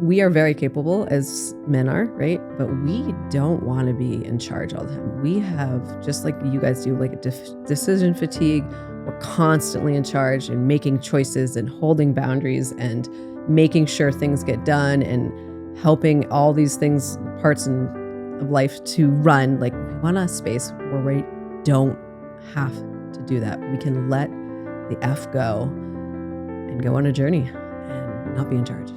we are very capable as men are, right? But we don't want to be in charge all the time. We have, just like you guys do, like decision fatigue. We're constantly in charge and making choices and holding boundaries and making sure things get done and helping all these things, parts of life to run. Like, we want a space where we don't have to do that. We can let the F go and go on a journey and not be in charge.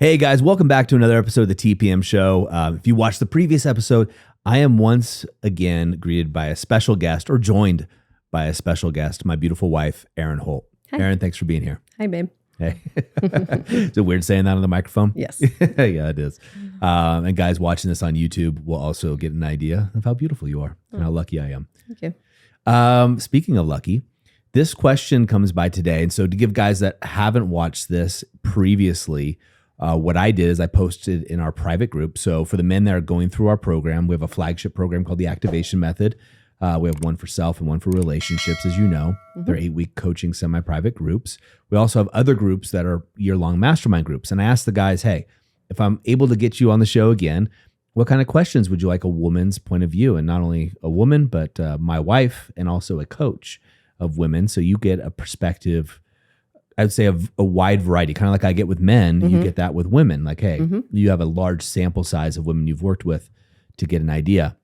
Hey guys, welcome back to another episode of the TPM show. If you watched the previous episode, I am once again greeted by a special guest, or joined by a special guest, my beautiful wife, Erin Holt. Hi. Erin, thanks for being here. Hi, babe. Hey. Is it weird saying that on the microphone? Yes. Yeah, it is. And guys watching this on YouTube will also get an idea of how beautiful you are and how lucky I am. Thank you. Speaking of lucky, this question comes by today. And so to give guys that haven't watched this previously, what I did is I posted in our private group. So for the men that are going through our program, we have a flagship program called the Activation Method. We have one for self and one for relationships, as you know. Mm-hmm. They're 8-week coaching semi-private groups. We also have other groups that are year-long mastermind groups. And I asked the guys, hey, if I'm able to get you on the show again, what kind of questions would you like a woman's point of view? And not only a woman, but my wife and also a coach of women. So you get a perspective, I would say, of a wide variety, kind of like I get with men. Mm-hmm. You get that with women. Like, hey, you have a large sample size of women you've worked with to get an idea.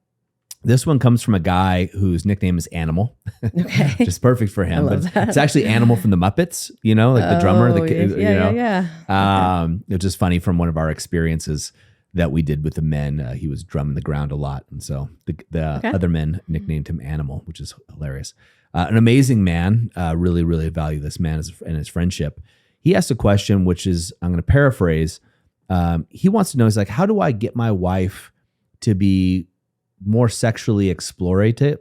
This one comes from a guy whose nickname is Animal, okay. which is perfect for him. But it's actually Animal from the Muppets, you know, like the drummer. Yeah. It's just funny from one of our experiences that we did with the men. He was drumming the ground a lot. And so the other men nicknamed him Animal, which is hilarious. An amazing man. Really, really value this man and his friendship. He asked a question, which is, I'm going to paraphrase. He wants to know, is like, how do I get my wife to be more sexually explorative,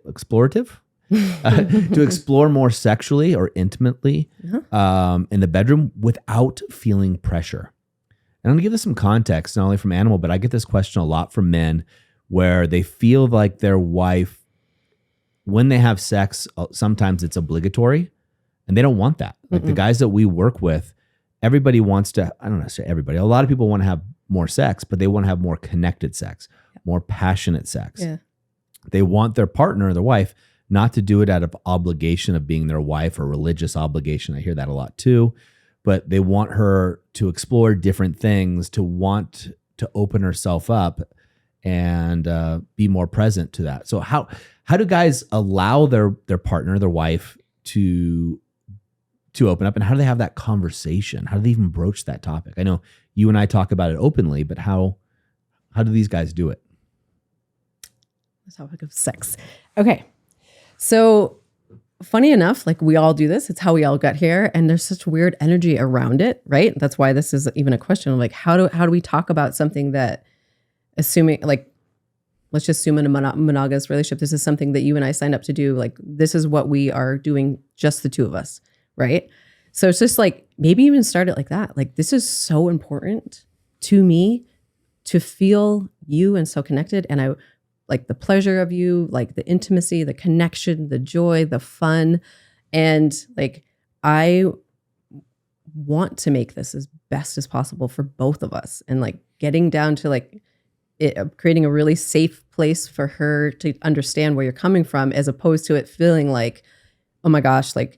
to explore more sexually or intimately in the bedroom without feeling pressure? And I'm gonna give this some context, not only from Animal, but I get this question a lot from men where they feel like their wife, when they have sex, sometimes it's obligatory and they don't want that. Like the guys that we work with, everybody wants to, I don't know, say everybody, a lot of people want to have more sex, but they want to have more connected sex, more passionate sex. Yeah. They want their partner, their wife, not to do it out of obligation of being their wife or religious obligation. I hear that a lot too, but they want her to explore different things, to want to open herself up and be more present to that. So how do guys allow their partner, their wife to open up, and how do they have that conversation? How do they even broach that topic? I know you and I talk about it openly, but how do these guys do it? The topic of sex. Okay. So funny enough, like, we all do this. It's how we all got here. And there's such weird energy around it, right? That's why this is even a question of like, how do we talk about something that, assuming, like, let's just assume in a monogamous relationship, this is something that you and I signed up to do. Like, this is what we are doing, just the two of us, right? So it's just like, maybe even start it like that. Like, this is so important to me to feel you and so connected. And I like the pleasure of you, like the intimacy, the connection, the joy, the fun. And like, I want to make this as best as possible for both of us. And like getting down to like creating a really safe place for her to understand where you're coming from, as opposed to it feeling like, oh my gosh, like,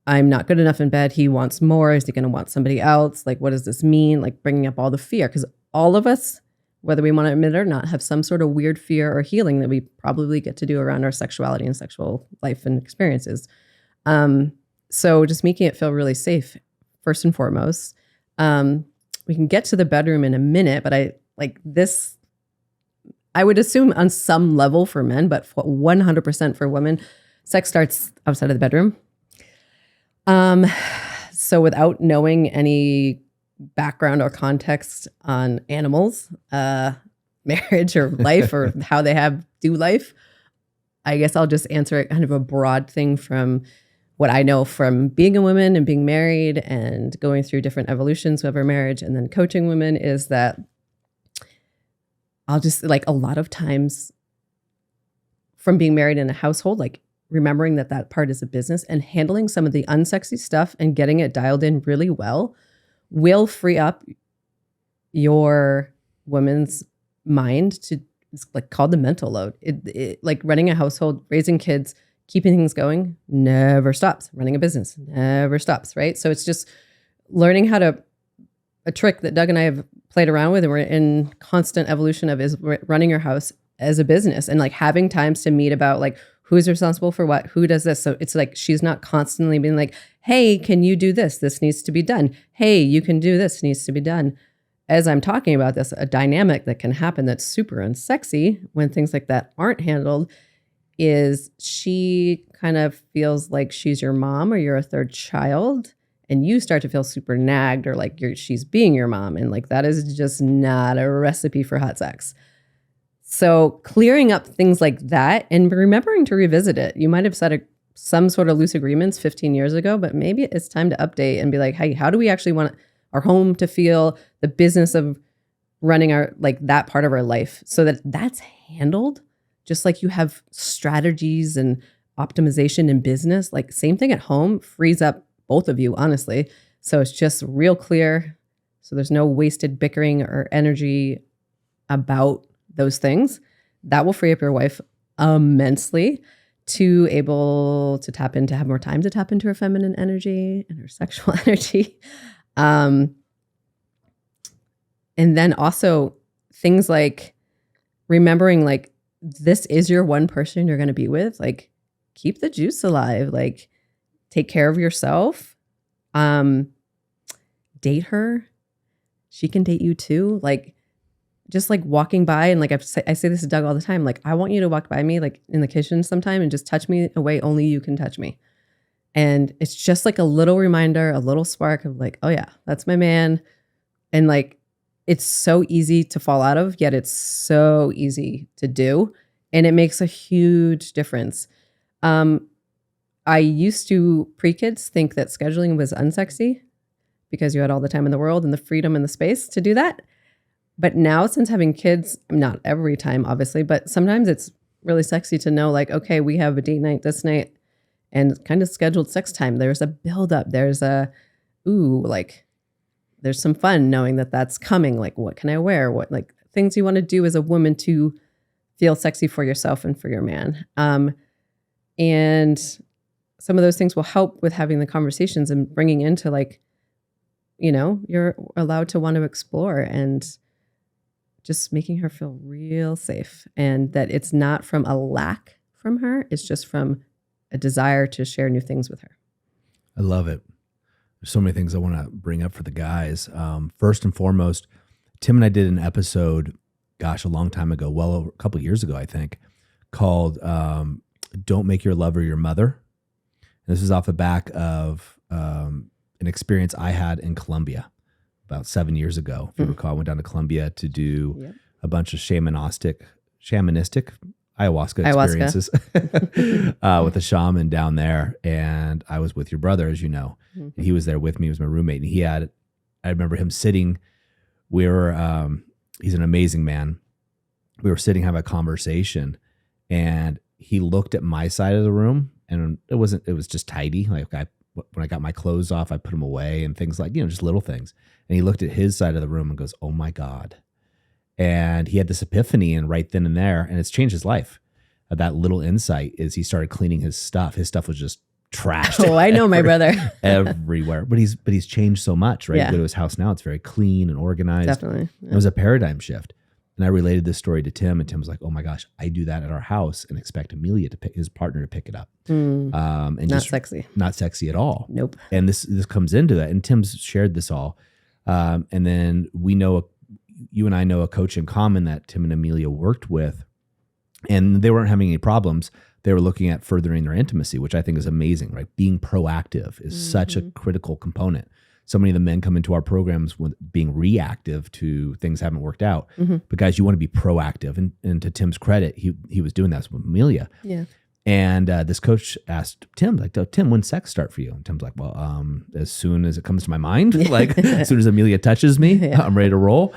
I'm not good enough in bed. He wants more. Is he going to want somebody else? Like, what does this mean? Like, bringing up all the fear, because all of us, whether we want to admit it or not, have some sort of weird fear or healing that we probably get to do around our sexuality and sexual life and experiences. So just making it feel really safe, first and foremost. We can get to the bedroom in a minute, but I would assume on some level for men, but 100% for women, sex starts outside of the bedroom. So without knowing any background or context on animals, marriage or life or how they do life, I guess I'll just answer it kind of a broad thing from what I know from being a woman and being married and going through different evolutions of our marriage and then coaching women, is that I'll just, like, a lot of times from being married in a household, like, remembering that that part is a business and handling some of the unsexy stuff and getting it dialed in really well will free up your woman's mind to, it's like called the mental load. It like running a household, raising kids, keeping things going never stops. Running a business never stops, right? So it's just learning how to, a trick that Doug and I have played around with and we're in constant evolution of is running your house as a business and like having times to meet about like who's responsible for what, who does this. So it's like she's not constantly being like, hey, can you do this? This needs to be done. Hey, you can do this, needs to be done. As I'm talking about this, a dynamic that can happen that's super unsexy when things like that aren't handled is she kind of feels like she's your mom or you're a third child and you start to feel super nagged or like she's being your mom. And like that is just not a recipe for hot sex. So clearing up things like that and remembering to revisit it. You might have set some sort of loose agreements 15 years ago, but maybe it's time to update and be like, hey, how do we actually want our home to feel, the business of running our, like that part of our life so that that's handled just like you have strategies and optimization in business, like same thing at home frees up both of you, honestly. So it's just real clear. So there's no wasted bickering or energy about those things. That will free up your wife immensely to able to tap into, have more time to tap into her feminine energy and her sexual energy. And then also things like remembering like this is your one person you're going to be with, like keep the juice alive, like take care of yourself, date her. She can date you too. Like just like walking by and like I say this to Doug all the time, like I want you to walk by me like in the kitchen sometime and just touch me a way only you can touch me. And it's just like a little reminder, a little spark of like, oh yeah, that's my man. And like, it's so easy to fall out of, yet it's so easy to do. And it makes a huge difference. I used to, pre-kids, think that scheduling was unsexy because you had all the time in the world and the freedom and the space to do that. But now since having kids, not every time, obviously, but sometimes it's really sexy to know like, okay, we have a date night this night. And kind of scheduled sex time. There's a buildup. There's a, like, there's some fun knowing that that's coming. Like, what can I wear? What, like, things you want to do as a woman to feel sexy for yourself and for your man. And some of those things will help with having the conversations and bringing into like, you know, you're allowed to want to explore and just making her feel real safe. And that it's not from a lack from her. It's just from a desire to share new things with her. I love it. There's so many things I want to bring up for the guys. First and foremost, Tim and I did an episode, gosh, a long time ago, well over a couple of years ago, I think, called Don't Make Your Lover Your Mother. And this is off the back of an experience I had in Colombia about 7 years ago. If you recall, I went down to Colombia to do a bunch of shamanistic ayahuasca experiences with a shaman down there. And I was with your brother, as you know. And he was there with me. He was my roommate. And I remember him sitting, he's an amazing man. We were sitting having a conversation and he looked at my side of the room and it was just tidy. Like when I got my clothes off, I put them away and things like, just little things. And he looked at his side of the room and goes, oh my God. And he had this epiphany and right then and there, and it's changed his life. That little insight is he started cleaning his stuff. His stuff was just trashed. Oh, I know my brother. Everywhere. But he's changed so much, right? Yeah. You go to his house now, it's very clean and organized. Definitely. Yeah. It was a paradigm shift. And I related this story to Tim, and Tim was like, oh my gosh, I do that at our house and expect Amelia his partner to pick it up. And not just sexy. Not sexy at all. Nope. And this comes into that. And Tim's shared this all. And then you and I know a coach in common that Tim and Amelia worked with, and they weren't having any problems. They were looking at furthering their intimacy, which I think is amazing, right? Being proactive is such a critical component. So many of the men come into our programs with being reactive to things haven't worked out. But guys, you want to be proactive. And to Tim's credit, he was doing that with Amelia. Yeah. And this coach asked Tim, like, Tim, when's sex start for you? And Tim's like, well, as soon as it comes to my mind, like as soon as Amelia touches me, I'm ready to roll.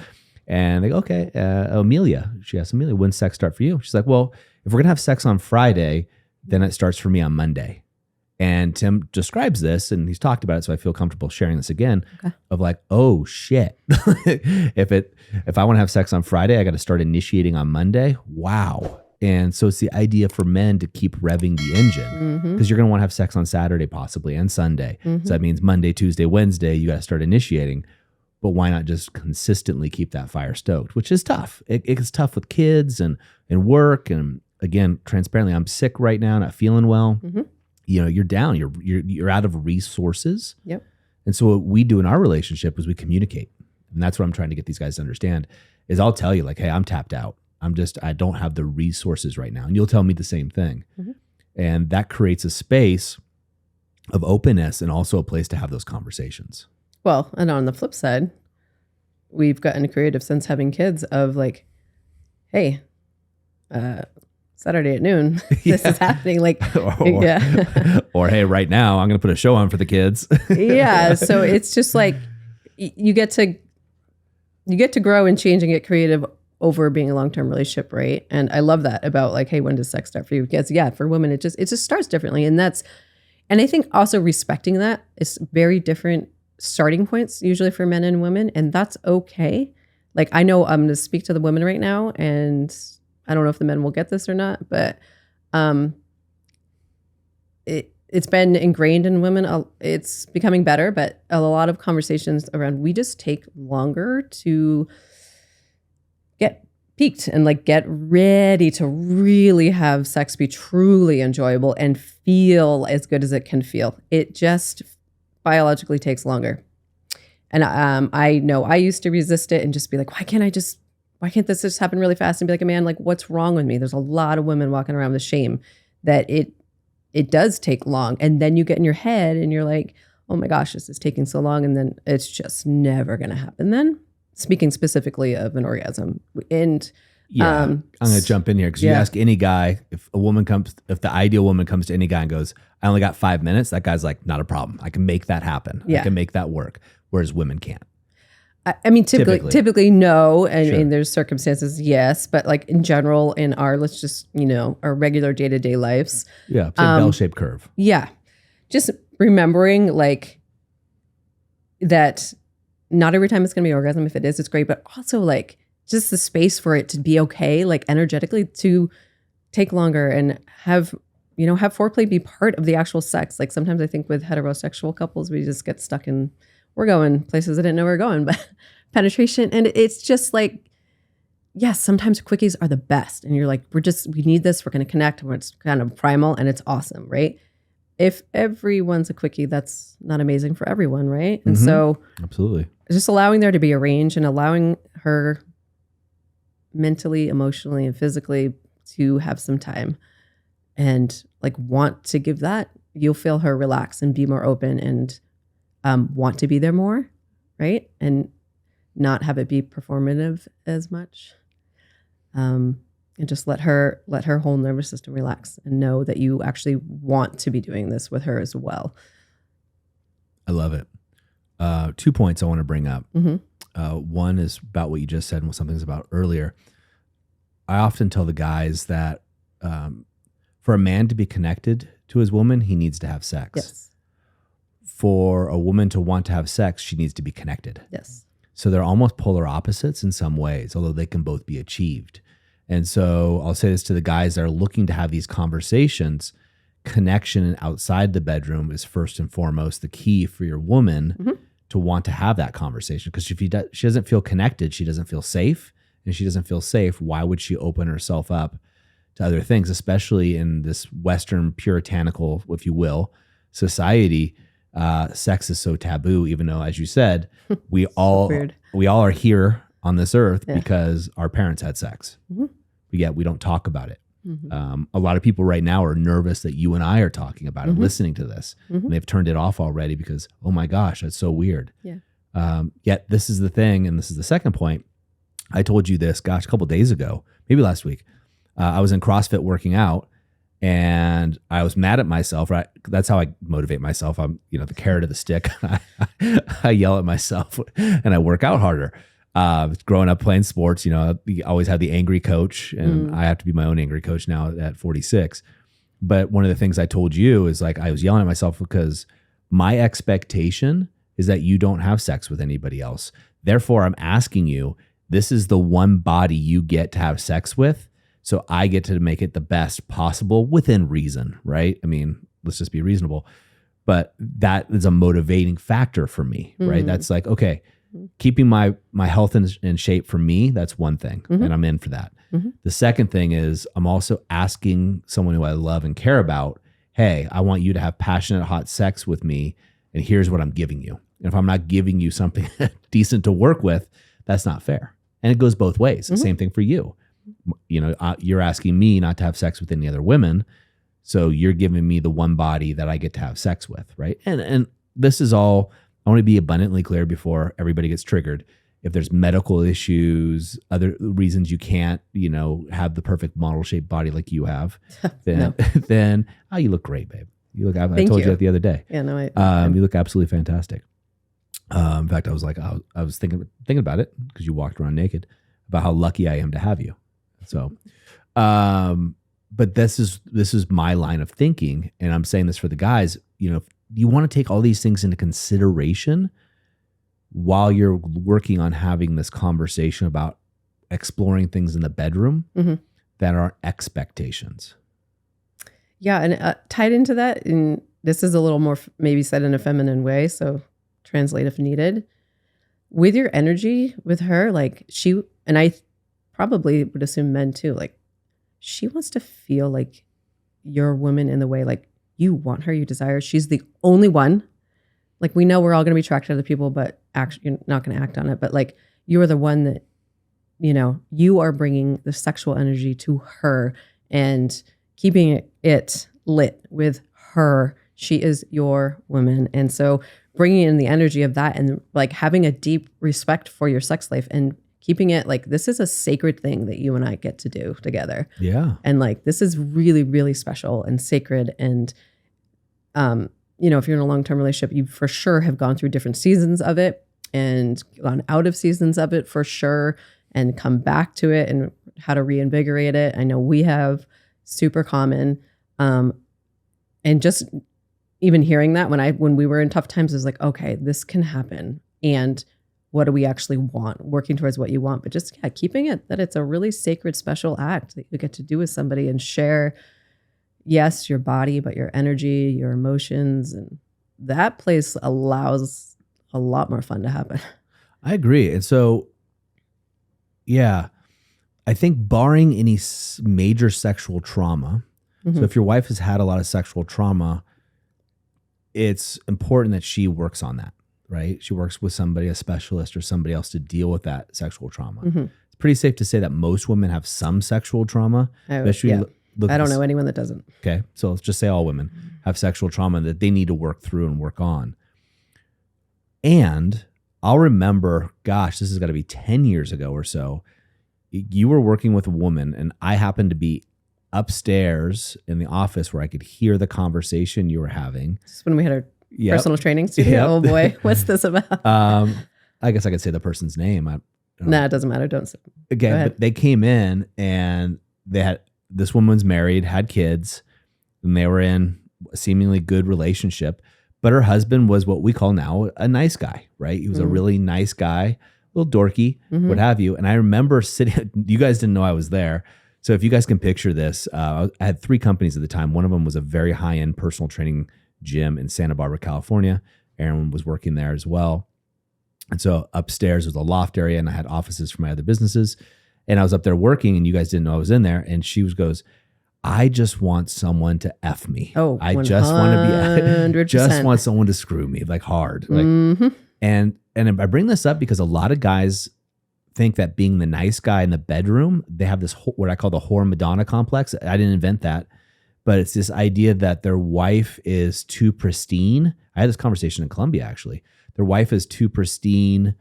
And they go, okay, Amelia. She asked Amelia, when's sex start for you? She's like, well, if we're going to have sex on Friday, then it starts for me on Monday. And Tim describes this, and he's talked about it, so I feel comfortable sharing this again. Okay. Of like, oh shit, if I want to have sex on Friday, I got to start initiating on Monday. Wow. And so it's the idea for men to keep revving the engine, because you're going to want to have sex on Saturday possibly and Sunday. So that means Monday, Tuesday, Wednesday, you got to start initiating. But why not just consistently keep that fire stoked, which is tough. It's tough with kids and work. And again, transparently, I'm sick right now, not feeling well. You're down, you're out of resources. Yep. And so what we do in our relationship is we communicate. And that's what I'm trying to get these guys to understand is I'll tell you like, hey, I'm tapped out. I don't have the resources right now. And you'll tell me the same thing. And that creates a space of openness and also a place to have those conversations. Well, and on the flip side, we've gotten creative since having kids of like, hey, Saturday at noon, this is happening. Like, or hey, right now I'm going to put a show on for the kids. Yeah. So it's just like, you get to grow and change and get creative over being a long-term relationship. Right. And I love that about like, hey, when does sex start for you? Because for women, it just starts differently. And I think also respecting that is very different starting points usually for men and women. And that's okay. Like, I know I'm going to speak to the women right now, and I don't know if the men will get this or not, but it's been ingrained in women. It's becoming better, but a lot of conversations around, we just take longer to get peaked and like get ready to really have sex be truly enjoyable and feel as good as it can feel. It just biologically takes longer. And I know I used to resist it and just be like, why can't this just happen really fast? And be like, man, like, what's wrong with me? There's a lot of women walking around with shame that it does take long. And then you get in your head and you're like, oh my gosh, this is taking so long. And then it's just never going to happen then. Speaking specifically of an orgasm. And I'm going to jump in here because you ask any guy, if the ideal woman comes to any guy and goes, I only got 5 minutes, that guy's like, not a problem. I can make that happen. I can make that work. Whereas women can't. I mean, typically no. And there's circumstances, yes. But like in general, in our, let's just, our regular day-to-day lives. Yeah. It's a bell-shaped curve. Yeah. Just remembering like that not every time it's going to be orgasm. If it is, it's great. But also like just the space for it to be okay, like energetically to take longer and have foreplay be part of the actual sex. Like sometimes I think with heterosexual couples, we just get stuck in, we're going places I didn't know we were going, but penetration. And it's just like, yes, sometimes quickies are the best. And you're like, we need this. We're going to connect. It's kind of primal and it's awesome, right? If everyone's a quickie, that's not amazing for everyone, right? And so absolutely, just allowing there to be a range and allowing her mentally, emotionally, and physically to have some time and like want to give that, you'll feel her relax and be more open and want to be there more, right? And not have it be performative as much. And just let her whole nervous system relax and know that you actually want to be doing this with her as well. I love it. 2 points I want to bring up. One is about what you just said and what something's about earlier. I often tell the guys that for a man to be connected to his woman, he needs to have sex. Yes. For a woman to want to have sex, she needs to be connected. Yes. So they're almost polar opposites in some ways, although they can both be achieved. And so I'll say this to the guys that are looking to have these conversations. Connection outside the bedroom is first and foremost the key for your woman to want to have that conversation. Because if she doesn't feel connected, she doesn't feel safe. And if she doesn't feel safe, why would she open herself up to other things, especially in this Western puritanical, if you will, society? Sex is so taboo, even though, as you said, we all are here on this earth because our parents had sex. But yet we don't talk about it. A lot of people right now are nervous that you and I are talking about it, listening to this. And they've turned it off already because, oh my gosh, that's so weird. Yet this is the thing, and this is the second point. I told you this, a couple days ago, maybe last week. I was in CrossFit working out, and I was mad at myself. Right, that's how I motivate myself. I'm, the carrot of the stick. I yell at myself, and I work out harder. Growing up playing sports, you always have the angry coach, and I have to be my own angry coach now at 46. But one of the things I told you is like, I was yelling at myself because my expectation is that you don't have sex with anybody else. Therefore, I'm asking you, this is the one body you get to have sex with. So I get to make it the best possible within reason, right? I mean, let's just be reasonable. But that is a motivating factor for me, right? That's like, okay, keeping my health in shape for me, that's one thing. And I'm in for that. The second thing is I'm also asking someone who I love and care about, hey, I want you to have passionate, hot sex with me. And here's what I'm giving you. And if I'm not giving you something decent to work with, that's not fair. And it goes both ways. The same thing for you. You know, you're asking me not to have sex with any other women. So you're giving me the one body that I get to have sex with, right? And this is all, I want to be abundantly clear before everybody gets triggered. If there's medical issues, other reasons you can't, you know, have the perfect model shaped body like you have, then, then you look great, babe. You look, I told you that the other day. Yeah, no, you look absolutely fantastic. In fact, I was like, I was thinking about it because you walked around naked, about how lucky I am to have you. So, but this is my line of thinking. And I'm saying this for the guys, you know, if you want to take all these things into consideration while you're working on having this conversation about exploring things in the bedroom that are expectations. Yeah. And tied into that, and this is a little more maybe said in a feminine way, so translate if needed. With your energy with her, like she, and I probably would assume men too, like she wants to feel like you're a woman in the way like you want her, you desire. She's the only one. Like we know we're all going to be attracted to other people, but you're not going to act on it. But like you are the one that, you know, you are bringing the sexual energy to her and keeping it lit with her. She is your woman. And so bringing in the energy of that and like having a deep respect for your sex life and keeping it like, this is a sacred thing that you and I get to do together. Yeah. And like, this is really, really special and sacred. And, you know, if you're in a long-term relationship, you for sure have gone through different seasons of it and gone out of seasons of it for sure and come back to it and how to reinvigorate it. I know we have, super common. And just even hearing that when we were in tough times is like, okay, this can happen. And what do we actually want? Working towards what you want, but just keeping it that it's a really sacred, special act that you get to do with somebody and share, yes, your body, but your energy, your emotions. And that place allows a lot more fun to happen. I agree. And so, yeah, I think barring any major sexual trauma, so if your wife has had a lot of sexual trauma, it's important that she works on that, right? She works with somebody, a specialist or somebody else to deal with that sexual trauma. It's pretty safe to say that most women have some sexual trauma. I don't know anyone that doesn't. Okay. So let's just say all women have sexual trauma that they need to work through and work on. And I'll remember, gosh, this has got to be 10 years ago or so. You were working with a woman and I happened to be upstairs in the office where I could hear the conversation you were having. This is when we had our personal training studio. Yep. Oh boy, what's this about? I guess I could say the person's name. Nah, it doesn't matter. Don't say. Again, but they came in and this woman's married, had kids, and they were in a seemingly good relationship. But her husband was what we call now a nice guy, right? He was a really nice guy, a little dorky, what have you. And I remember sitting, you guys didn't know I was there. So if you guys can picture this, I had 3 companies at the time. One of them was a very high-end personal training gym in Santa Barbara, California. Erin was working there as well. And so upstairs was a loft area and I had offices for my other businesses. And I was up there working and you guys didn't know I was in there. And she goes, I just want someone to F me. Oh, I just want to be, just want someone to screw me like hard. Like, and I bring this up because a lot of guys think that being the nice guy in the bedroom, they have this what I call the whore Madonna complex. I didn't invent that, but it's this idea that their wife is too pristine. I had this conversation in Colombia, actually. Their wife is too pristine.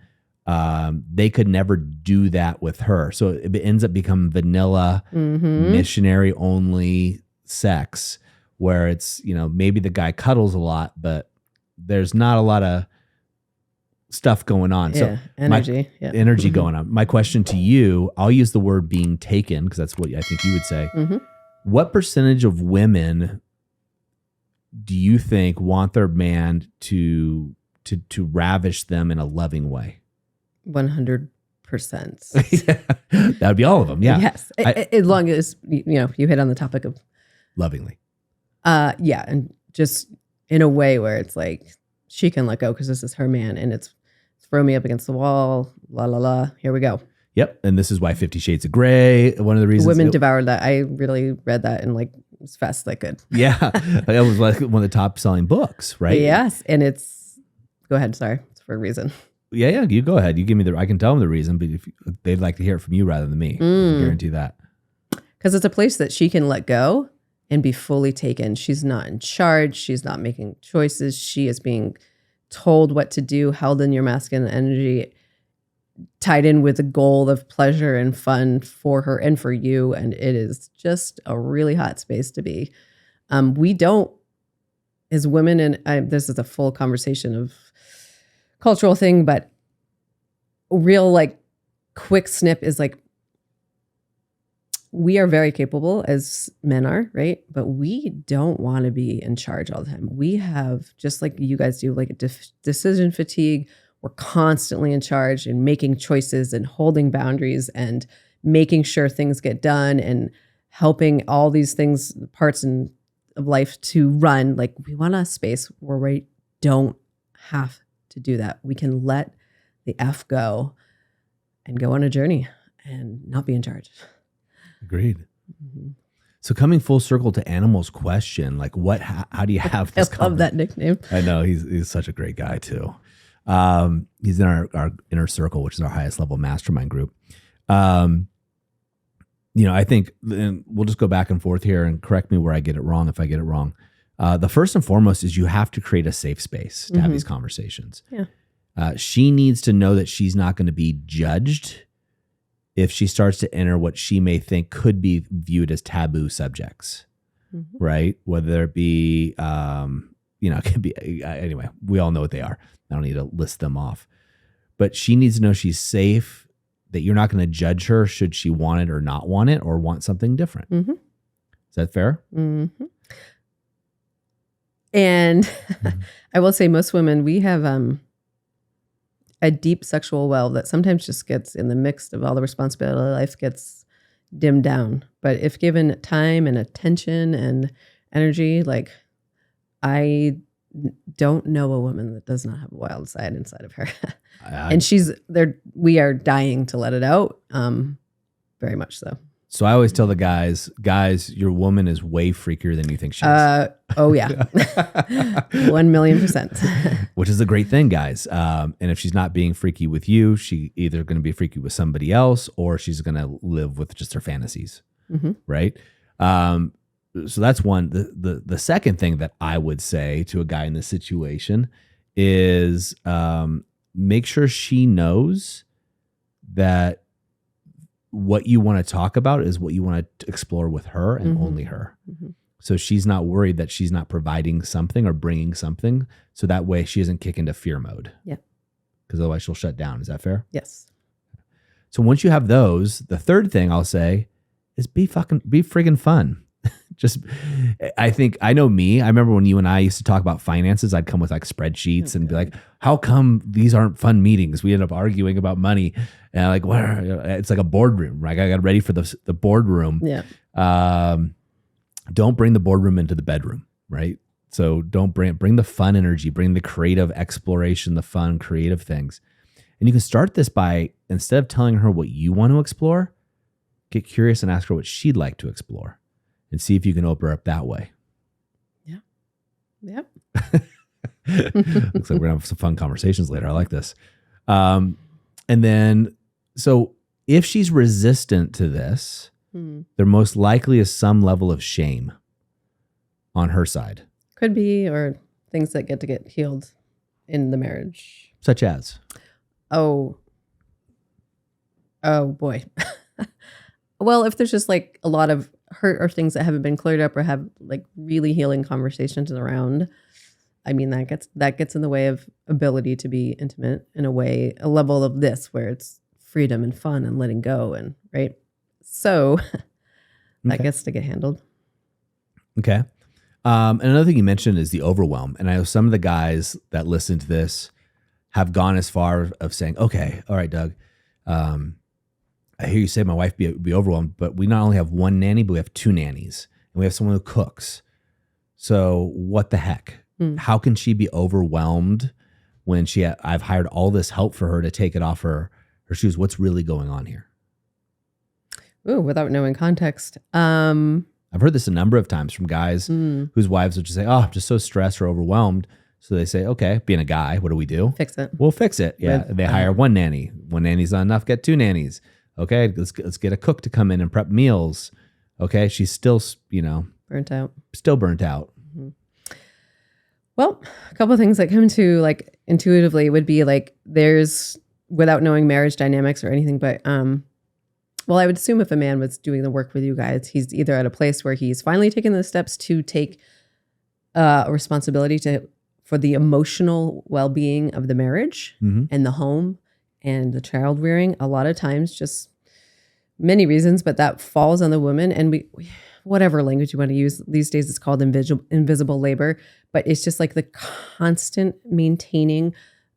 They could never do that with her. So it ends up becoming vanilla, missionary only sex where it's, you know, maybe the guy cuddles a lot, but there's not a lot of stuff going on. Yeah, so energy going on. My question to you, I'll use the word being taken because that's what I think you would say. What percentage of women do you think want their man to ravish them in a loving way? 100%. That would be all of them. Yeah. Yes. As long as, you hit on the topic of Lovingly. yeah. And just in a way where it's like, she can let go because this is her man and it's throw me up against the wall. La, la, la. Here we go. Yep. And this is why 50 Shades of Grey, one of the reasons. Women devoured that. I really read that in like as fast as I could. Yeah. It was like one of the top selling books, right? Yes. And go ahead. Sorry. It's for a reason. Yeah. You go ahead. You give me I can tell them the reason, but if they'd like to hear it from you rather than me. I guarantee that. Because it's a place that she can let go and be fully taken. She's not in charge. She's not making choices. She is being told what to do, held in your masculine energy, tied in with a goal of pleasure and fun for her and for you. And it is just a really hot space to be. We don't, as women, and this is a full conversation of cultural thing, but real like quick snip is like, we are very capable as men are, right? But we don't want to be in charge all the time. We have, just like you guys do, like a decision fatigue. We're constantly in charge and making choices and holding boundaries and making sure things get done and helping all these things, parts of life to run. Like we want a space where we don't have to do that. We can let the F go and go on a journey and not be in charge. Agreed. Mm-hmm. So coming full circle to Animal's question, like how do you have this? I love that nickname. I know he's such a great guy too. He's in our inner circle, which is our highest level mastermind group. I think, and we'll just go back and forth here and correct me where I get it wrong if I get it wrong. The first and foremost is you have to create a safe space to have these conversations. Yeah. She needs to know that she's not going to be judged if she starts to enter what she may think could be viewed as taboo subjects, right? Whether it be, it could be, anyway, we all know what they are. I don't need to list them off. But she needs to know she's safe, that you're not going to judge her should she want it or not want it or want something different. Mm-hmm. Is that fair? Mm-hmm. And I will say most women, we have a deep sexual well that sometimes just gets in the mix of all the responsibility of life gets dimmed down. But if given time and attention and energy, like I don't know a woman that does not have a wild side inside of her. And she's there. We are dying to let it out. Very much so. So I always tell the guys, your woman is way freakier than you think she is. Oh yeah. 1,000,000%. Which is a great thing, guys. And if she's not being freaky with you, she either going to be freaky with somebody else or she's going to live with just her fantasies. Mm-hmm. Right. So that's one. The second thing that I would say to a guy in this situation is make sure she knows that what you want to talk about is what you want to explore with her and only her. Mm-hmm. So she's not worried that she's not providing something or bringing something. So that way she doesn't kick into fear mode. Yeah. Because otherwise she'll shut down. Is that fair? Yes. So once you have those, the third thing I'll say is be friggin' fun. I know me. I remember when you and I used to talk about finances, I'd come with like spreadsheets and be like, how come these aren't fun meetings? We end up arguing about money and like, it's like a boardroom, right? I got ready for the boardroom. Yeah. Don't bring the boardroom into the bedroom, right? So don't bring the fun energy, bring the creative exploration, the fun, creative things. And you can start this by, instead of telling her what you want to explore, get curious and ask her what she'd like to explore. And see if you can open her up that way. Yeah. Yep. Looks like we're gonna have some fun conversations later. I like this. And then, so if she's resistant to this, there most likely is some level of shame on her side. Could be, or things that get healed in the marriage. Such as? Oh boy. Well, if there's just like a lot of hurt or things that haven't been cleared up or have like really healing conversations around, I mean, that gets in the way of ability to be intimate in a way, a level of this where it's freedom and fun and letting go and right. So that gets to get handled. Okay. And another thing you mentioned is the overwhelm. And I know some of the guys that listen to this have gone as far of saying, okay, all right, Doug, I hear you say my wife be overwhelmed, but we not only have one nanny, but we have two nannies and we have someone who cooks. So what the heck? How can she be overwhelmed when I've hired all this help for her to take it off her shoes? What's really going on here? Ooh, without knowing context. I've heard this a number of times from guys whose wives will just say, oh, I'm just so stressed or overwhelmed. So they say, okay, being a guy, what do we do? Fix it. We'll fix it. Yeah. They hire one nanny. One nanny's not enough. Get two nannies. Okay. Let's get a cook to come in and prep meals. Okay. She's still, burnt out. Still burnt out. Well, a couple of things that come to like intuitively would be like there's without knowing marriage dynamics or anything, but well, I would assume if a man was doing the work with you guys, he's either at a place where he's finally taken the steps to take a responsibility for the emotional well-being of the marriage and the home and the child rearing. A lot of times, just many reasons, but that falls on the woman. And we whatever language you want to use these days, it's called invisible labor. But it's just like the constant maintaining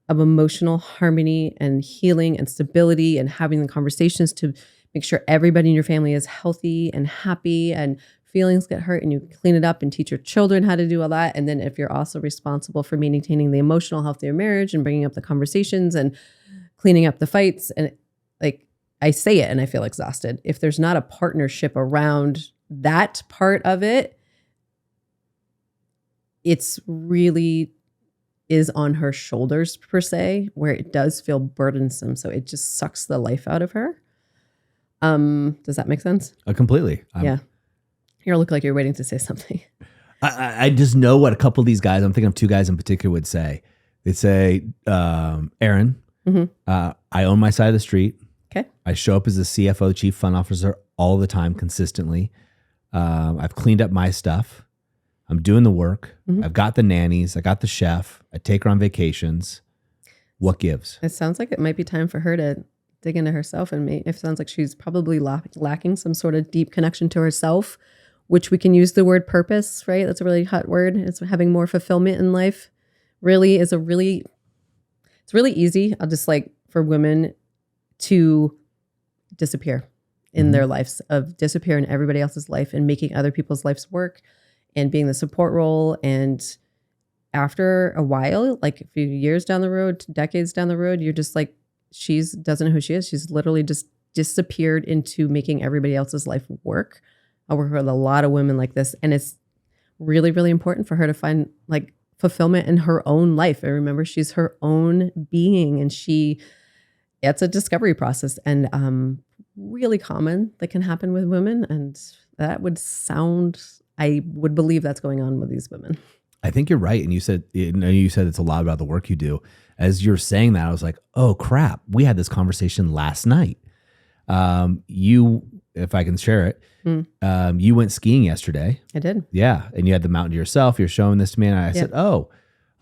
of emotional harmony and healing and stability and having the conversations to make sure everybody in your family is healthy and happy and feelings get hurt and you clean it up and teach your children how to do all that. And then if you're also responsible for maintaining the emotional health of your marriage and bringing up the conversations and cleaning up the fights. And like I say it and I feel exhausted. If there's not a partnership around that part of it, it's really is on her shoulders per se, where it does feel burdensome. So it just sucks the life out of her. Does that make sense? Completely. Yeah. You look like you're waiting to say something. I just know what a couple of these guys, I'm thinking of two guys in particular, would say. They'd say, Erin, I own my side of the street. Okay. I show up as a CFO, chief fund officer, all the time, consistently. I've cleaned up my stuff. I'm doing the work. I've got the nannies. I got the chef. I take her on vacations. What gives? It sounds like it might be time for her to dig into herself. And it sounds like she's probably lacking some sort of deep connection to herself, which we can use the word purpose, right? That's a really hot word. It's having more fulfillment in life. Really is it's really easy. I'll just like for women to disappear in their lives, of disappear in everybody else's life and making other people's lives work and being the support role. And after a while, like a few years down the road, decades down the road, you're just like, doesn't know who she is. She's literally just disappeared into making everybody else's life work. I work with a lot of women like this. And it's really, really important for her to find like fulfillment in her own life. And remember, she's her own being and it's a discovery process and really common that can happen with women. And that I would believe that's going on with these women. I think you're right. And you said it's a lot about the work you do. As you're saying that, I was like, oh crap, we had this conversation last night. If I can share it, you went skiing yesterday. I did. Yeah. And you had the mountain to yourself. You're showing this to me. And I said,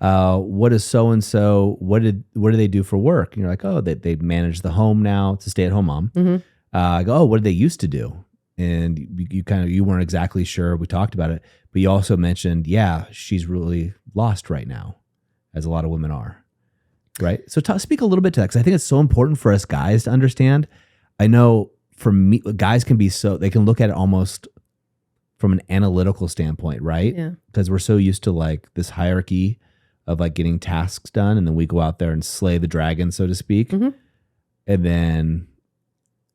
what is so-and-so, what do they do for work? And you're like, oh, they manage the home now. It's a stay-at-home mom. I go, oh, what did they used to do? And you weren't exactly sure. We talked about it, but you also mentioned, yeah, she's really lost right now, as a lot of women are. Right. So speak a little bit to that, because I think it's so important for us guys to understand. I know for me, guys they can look at it almost from an analytical standpoint, right? Yeah. Because we're so used to like this hierarchy of like getting tasks done, and then we go out there and slay the dragon, so to speak. And then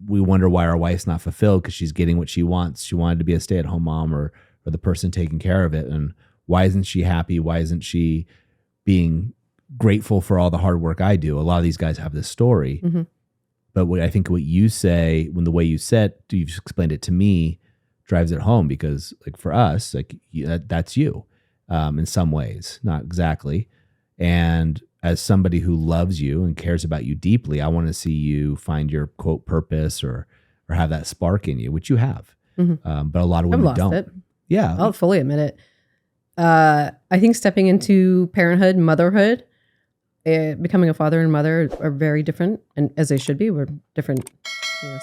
we wonder why our wife's not fulfilled because she's getting what she wants. She wanted to be a stay-at-home mom or the person taking care of it. And why isn't she happy? Why isn't she being grateful for all the hard work I do? A lot of these guys have this story. But I think what you say, when the way you said, you've explained it to me, drives it home, because like for us, like that's you in some ways, not exactly. And as somebody who loves you and cares about you deeply, I want to see you find your quote purpose or have that spark in you, which you have. But a lot of women don't. It. Yeah. I'll fully admit it. I think stepping into parenthood, motherhood, becoming a father and mother are very different, and as they should be. We're different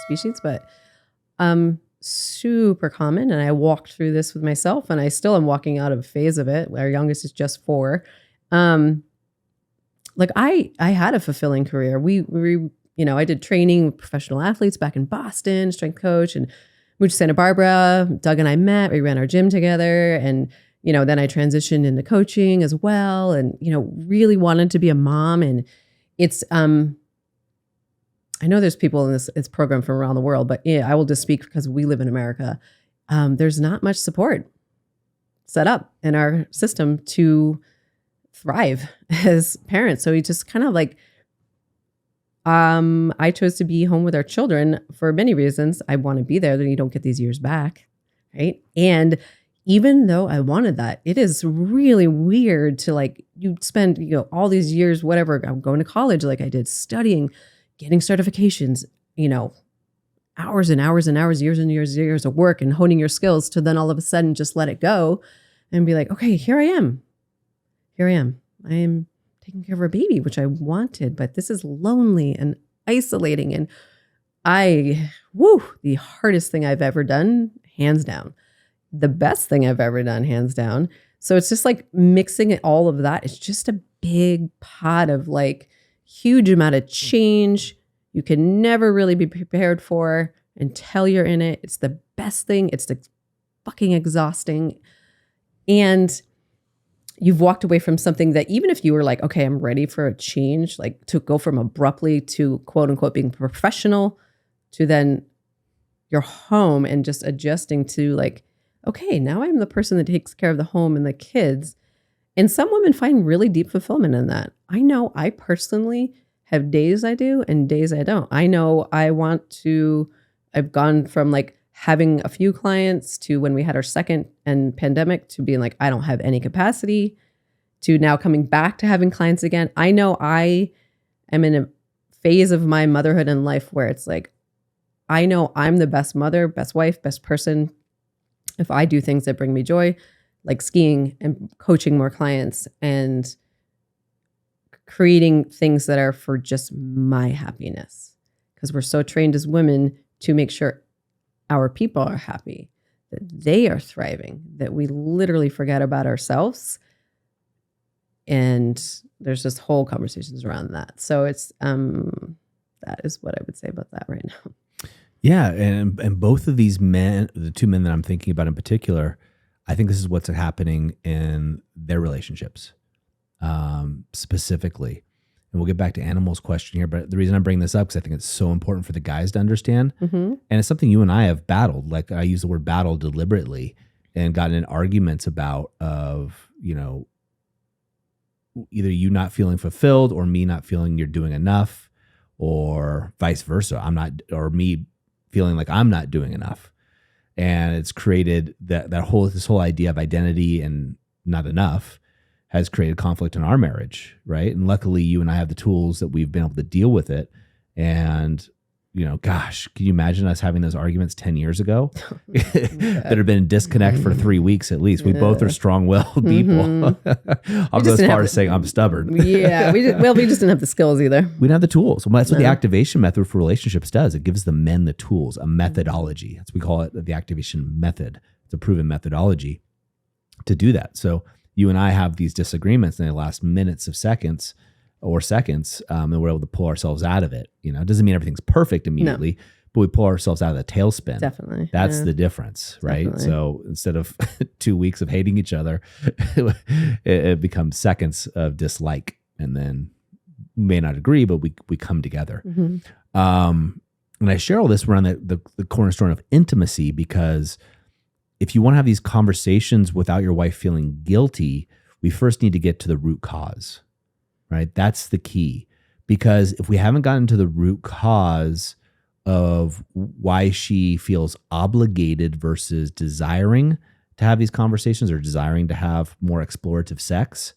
species, but super common. And I walked through this with myself, and I still am walking out of a phase of it. Our youngest is just 4. Like I had a fulfilling career. I did training with professional athletes back in Boston, strength coach, and moved to Santa Barbara. Doug and I met, we ran our gym together. And, then I transitioned into coaching as well. And, really wanted to be a mom. And it's, I know there's people in this program from around the world, but yeah, I will just speak because we live in America. There's not much support set up in our system to thrive as parents. So we just kind of like, I chose to be home with our children for many reasons. I want to be there, then you don't get these years back, right? And even though I wanted that, it is really weird to like, you spend, all these years, whatever, I'm going to college like I did, studying, getting certifications, hours and hours and hours, years and years of work and honing your skills, to then all of a sudden just let it go and be like, okay, here I am. I am taking care of a baby, which I wanted, but this is lonely and isolating. And the hardest thing I've ever done, hands down. The best thing I've ever done, hands down. So it's just like mixing all of that. It's just a big pot of like huge amount of change you can never really be prepared for until you're in it. It's the best thing. It's the fucking exhausting. And you've walked away from something that, even if you were like, okay, I'm ready for a change, like to go from abruptly to quote unquote being professional to then you're home and just adjusting to like, okay, now I'm the person that takes care of the home and the kids. And some women find really deep fulfillment in that. I know I personally have days I do and days I don't. I know I've gone from like having a few clients to when we had our second and pandemic to being like, I don't have any capacity, to now coming back to having clients again. I know I am in a phase of my motherhood and life where it's like, I know I'm the best mother, best wife, best person if I do things that bring me joy, like skiing and coaching more clients and creating things that are for just my happiness. Because we're so trained as women to make sure our people are happy, that they are thriving, that we literally forget about ourselves. And there's just whole conversations around that. So it's that is what I would say about that right now. Yeah, and both of these men, the 2 men that I'm thinking about in particular, I think this is what's happening in their relationships, specifically. And we'll get back to Animal's question here, but the reason I'm bringing this up, because I think it's so important for the guys to understand, and it's something you and I have battled. Like I use the word battle deliberately and gotten in arguments about either you not feeling fulfilled or me not feeling you're doing enough, or vice versa. Or me feeling like I'm not doing enough. And it's created this whole idea of identity and not enough has created conflict in our marriage, right? And luckily you and I have the tools that we've been able to deal with it. And, gosh, can you imagine us having those arguments 10 years ago that have been in disconnect for 3 weeks at least? We both are strong-willed people. I'll go as far as saying I'm stubborn. Yeah, we just didn't have the skills either. We didn't have the tools. Well, that's what the activation method for relationships does. It gives the men the tools, a methodology. That's what we call it, the activation method. It's a proven methodology to do that. So you and I have these disagreements and they last minutes of seconds, and we're able to pull ourselves out of it. It doesn't mean everything's perfect immediately, but we pull ourselves out of the tailspin. Definitely. That's the difference, right? Definitely. So instead of 2 weeks of hating each other, it becomes seconds of dislike, and then we may not agree, but we come together. And I share all this around the cornerstone of intimacy, because if you want to have these conversations without your wife feeling guilty, we first need to get to the root cause, right? That's the key. Because if we haven't gotten to the root cause of why she feels obligated versus desiring to have these conversations or desiring to have more explorative sex,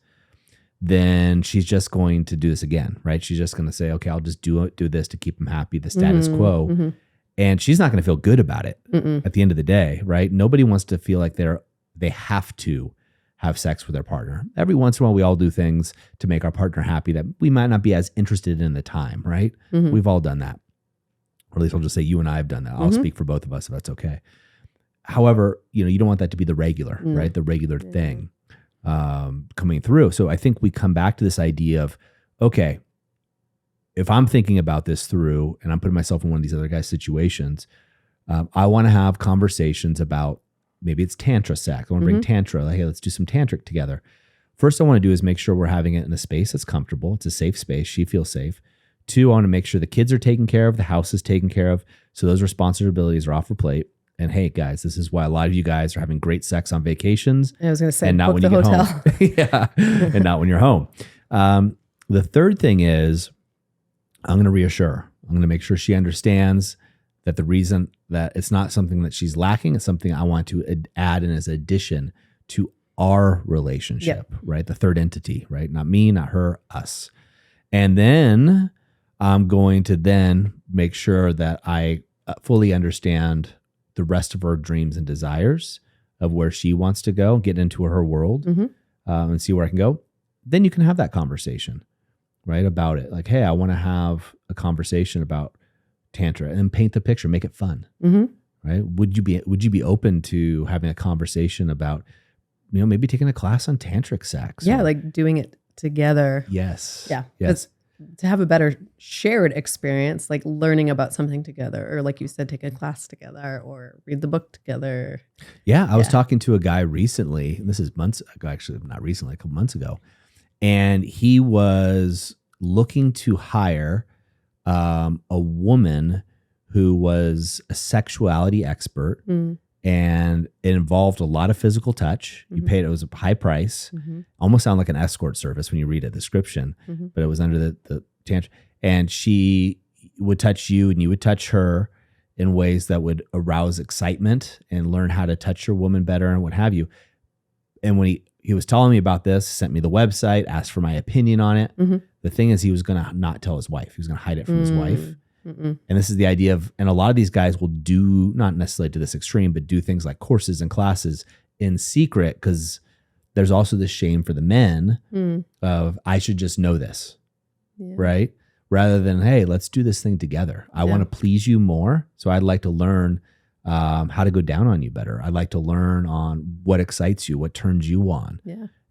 then she's just going to do this again, right? She's just going to say, okay, I'll just do this to keep him happy, the status quo. And she's not going to feel good about it at the end of the day, right? Nobody wants to feel like they have to have sex with their partner. Every once in a while, we all do things to make our partner happy that we might not be as interested in the time, right? We've all done that. Or at least I'll just say you and I have done that. I'll speak for both of us if that's okay. However, you don't want that to be the regular, No. right? The regular thing coming through. So I think we come back to this idea of, okay, if I'm thinking about this through and I'm putting myself in one of these other guys' situations, I want to have conversations about, maybe it's tantra sex. I want to bring tantra. Like, hey, let's do some tantric together. First, I want to do is make sure we're having it in a space that's comfortable. It's a safe space. She feels safe. 2, I want to make sure the kids are taken care of, the house is taken care of. So those responsibilities are off her plate. And hey, guys, this is why a lot of you guys are having great sex on vacations. I was going to say, and not when you get home. Yeah, and not when you're home. The third thing is, I'm going to reassure. I'm going to make sure she understands that the reason that it's not something that she's lacking, it's something I want to add in as addition to our relationship, right? The third entity, right? Not me, not her, us. And then I'm going to then make sure that I fully understand the rest of her dreams and desires of where she wants to go, get into her world and see where I can go. Then you can have that conversation, right? About it. Like, hey, I want to have a conversation about Tantra and paint the picture, make it fun, right? Would you be open to having a conversation about, maybe taking a class on tantric sex? Yeah. Like doing it together. Yes. Yeah. Yes. To have a better shared experience, like learning about something together, or like you said, take a class together or read the book together. Yeah. I was talking to a guy recently, and this is months ago, actually not recently, a couple months ago. And he was looking to hire a woman who was a sexuality expert, and it involved a lot of physical touch. You paid, it was a high price, almost sound like an escort service when you read a description, but it was under the tantra. And she would touch you and you would touch her in ways that would arouse excitement and learn how to touch your woman better and what have you. And when he was telling me about this, sent me the website, asked for my opinion on it. The thing is, he was going to not tell his wife. He was going to hide it from his wife. And this is the idea of, and a lot of these guys will do, not necessarily to this extreme, but do things like courses and classes in secret, because there's also this shame for the men of, I should just know this, right? Rather than, hey, let's do this thing together. I want to please you more. So I'd like to learn how to go down on you better. I'd like to learn on what excites you, what turns you on.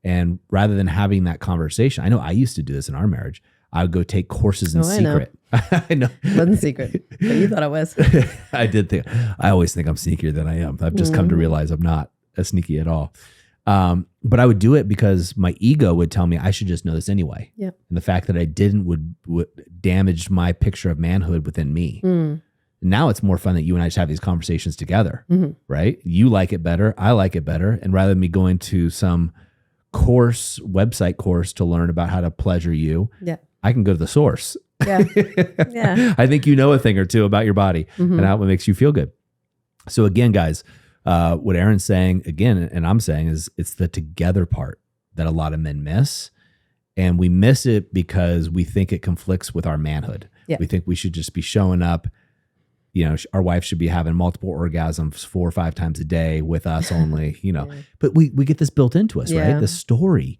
And rather than having that conversation, I know I used to do this in our marriage. I would go take courses in secret. I know. It wasn't secret, but you thought it was. I did think, I always think I'm sneakier than I am. I've just come to realize I'm not as sneaky at all. But I would do it because my ego would tell me I should just know this anyway. And the fact that I didn't would damage my picture of manhood within me. Now it's more fun that you and I just have these conversations together, right? You like it better. I like it better. And rather than me going to some website course to learn about how to pleasure you, I can go to the source. I think you know a thing or two about your body and how it makes you feel good. So again, guys, what Erin's saying again, and I'm saying, is it's the together part that a lot of men miss. And we miss it because we think it conflicts with our manhood. We think we should just be showing up. Our wife should be having multiple orgasms 4 or 5 times a day with us only, but we get this built into us, right? The story.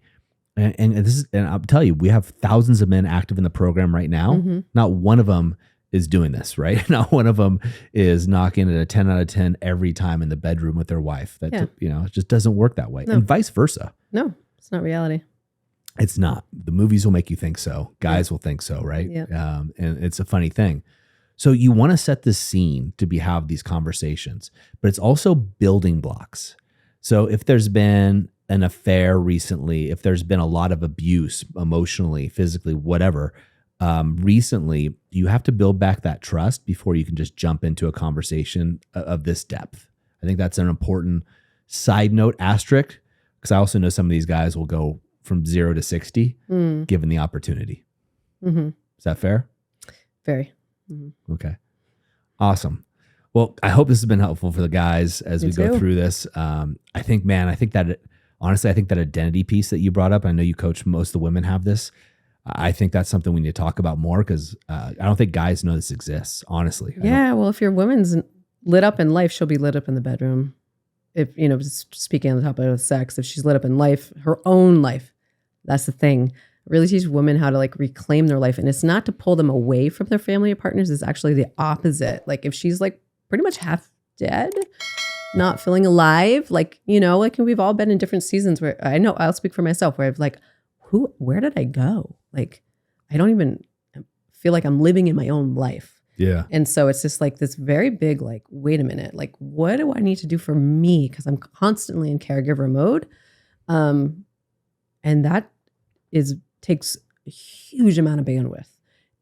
And this is, and I'll tell you, we have thousands of men active in the program right now. Not one of them is doing this, right? Not one of them is knocking at a 10 out of 10 every time in the bedroom with their wife. That, it just doesn't work that way. And vice versa. No, it's not reality. It's not. The movies will make you think so. Guys will think so, right? And it's a funny thing. So you want to set the scene to have these conversations, but it's also building blocks. So if there's been an affair recently, if there's been a lot of abuse emotionally, physically, whatever, recently, you have to build back that trust before you can just jump into a conversation of this depth. I think that's an important side note asterisk, because I also know some of these guys will go from 0 to 60 given the opportunity. Is that fair? Very. Okay. Awesome. Well, I hope this has been helpful for the guys as we go through this. I think that identity piece that you brought up, I know you coach most of the women have this. I think that's something we need to talk about more, because I don't think guys know this exists, honestly. Well, if your woman's lit up in life, she'll be lit up in the bedroom. If, speaking on the topic of sex, if she's lit up in life, her own life, that's the thing. Really teach women how to reclaim their life. And it's not to pull them away from their family or partners. It's actually the opposite. Like if she's pretty much half dead, not feeling alive. Like, you know, like we've all been in different seasons where I know I'll speak for myself where I've like, where did I go? Like, I don't even feel like I'm living in my own life. Yeah. And so it's just like this very big, like, wait a minute, like, what do I need to do for me? Because I'm constantly in caregiver mode. And that takes a huge amount of bandwidth.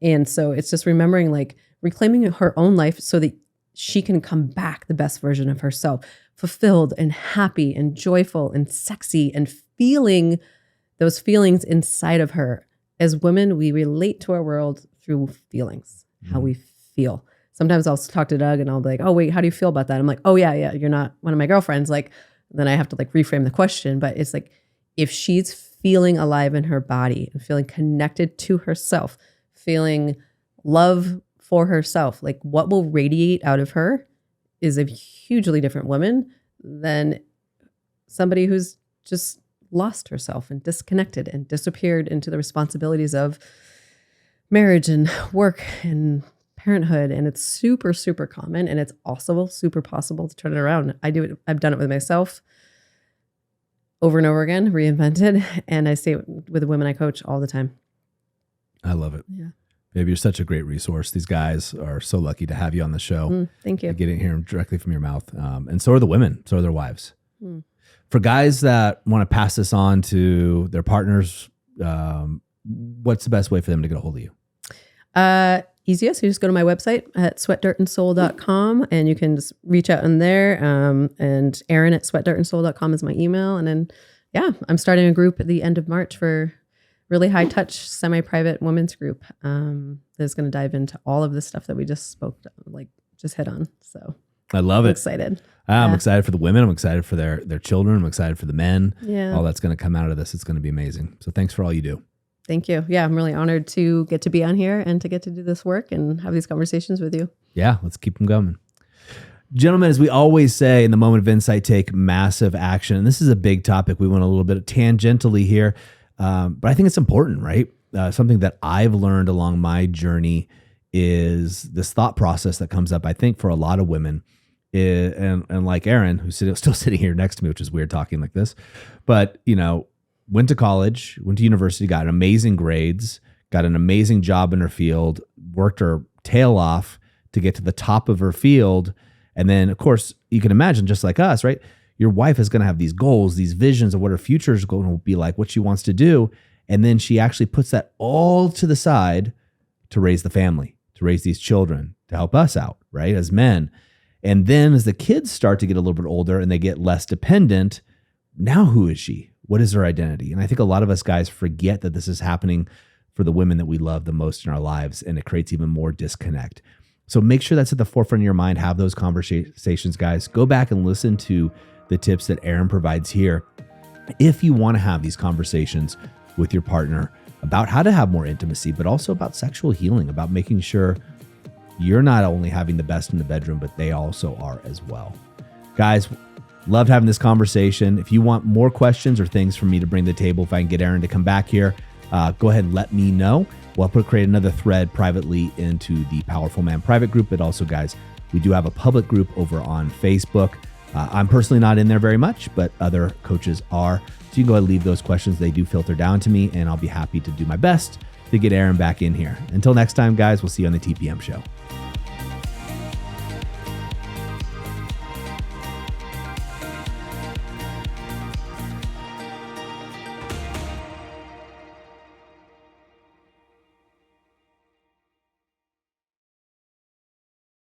And so it's just remembering, like, reclaiming her own life so that she can come back the best version of herself, fulfilled and happy and joyful and sexy and feeling those feelings inside of her. As women, we relate to our world through feelings, how we feel. Sometimes I'll talk to Doug and I'll be like, oh, wait, how do you feel about that? I'm like, oh, yeah, you're not one of my girlfriends. Like, then I have to like reframe the question. But it's like, if she's feeling alive in her body and feeling connected to herself, feeling love for herself, like what will radiate out of her is a hugely different woman than somebody who's just lost herself and disconnected and disappeared into the responsibilities of marriage and work and parenthood. And it's super, super common. And it's also super possible to turn it around. I've done it with myself over and over again, reinvented. And I say it with the women I coach all the time. I love it. Yeah. Babe, you're such a great resource. These guys are so lucky to have you on the show. Thank you. Getting here directly from your mouth. And so are the women. So are their wives. For guys that want to pass this on to their partners, what's the best way for them to get a hold of you? Easiest, you just go to my website at sweatdirtandsoul.com and you can just reach out in there. And Erin at sweatdirtandsoul.com is my email. And then, yeah, I'm starting a group at the end of March for really high touch, semi-private women's group that's going to dive into all of the stuff that we just just hit on. So I love it. Excited. I'm excited for the women. I'm excited for their children. I'm excited for the men. Yeah. All that's going to come out of this. It's going to be amazing. So thanks for all you do. Thank you. Yeah, I'm really honored to get to be on here and to get to do this work and have these conversations with you. Yeah, let's keep them going. Gentlemen, as we always say in the moment of insight, take massive action. And this is a big topic. We went a little bit tangentially here, but I think it's important, right? Something that I've learned along my journey is this thought process that comes up, I think, for a lot of women. And like Erin, who's still sitting here next to me, which is weird talking like this, but, you know, went to college, went to university, got amazing grades, got an amazing job in her field, worked her tail off to get to the top of her field. And then, of course, you can imagine, just like us, right? Your wife is going to have these goals, these visions of what her future is going to be like, what she wants to do. And then she actually puts that all to the side to raise the family, to raise these children, to help us out, right? As men. And then as the kids start to get a little bit older and they get less dependent, now who is she? What is her identity? And I think a lot of us guys forget that this is happening for the women that we love the most in our lives, and it creates even more disconnect. So make sure that's at the forefront of your mind. Have those conversations, guys. Go back and listen to the tips that Erin provides here if you want to have these conversations with your partner about how to have more intimacy, but also about sexual healing, about making sure you're not only having the best in the bedroom, but they also are as well. Guys, loved having this conversation. If you want more questions or things for me to bring to the table, if I can get Erin to come back here, go ahead and let me know. We'll create another thread privately into the Powerful Man private group. But also, guys, we do have a public group over on Facebook. I'm personally not in there very much, but other coaches are. So you can go ahead and leave those questions. They do filter down to me, and I'll be happy to do my best to get Erin back in here. Until next time, guys, we'll see you on the TPM show.